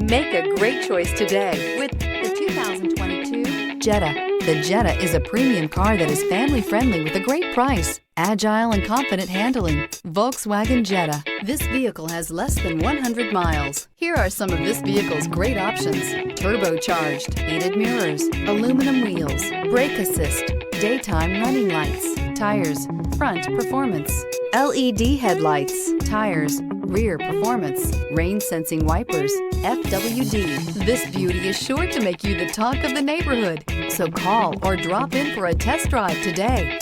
Make a great choice today with the 2022 Jetta. The Jetta is a premium car that is family-friendly with a great price. Agile and confident handling. Volkswagen Jetta. This vehicle has less than 100 miles. Here are some of this vehicle's great options: turbocharged, heated mirrors, aluminum wheels, brake assist, daytime running lights, tires, front performance, LED headlights, tires, rear performance, rain sensing wipers, FWD. This beauty is sure to make you the talk of the neighborhood. So call or drop in for a test drive today.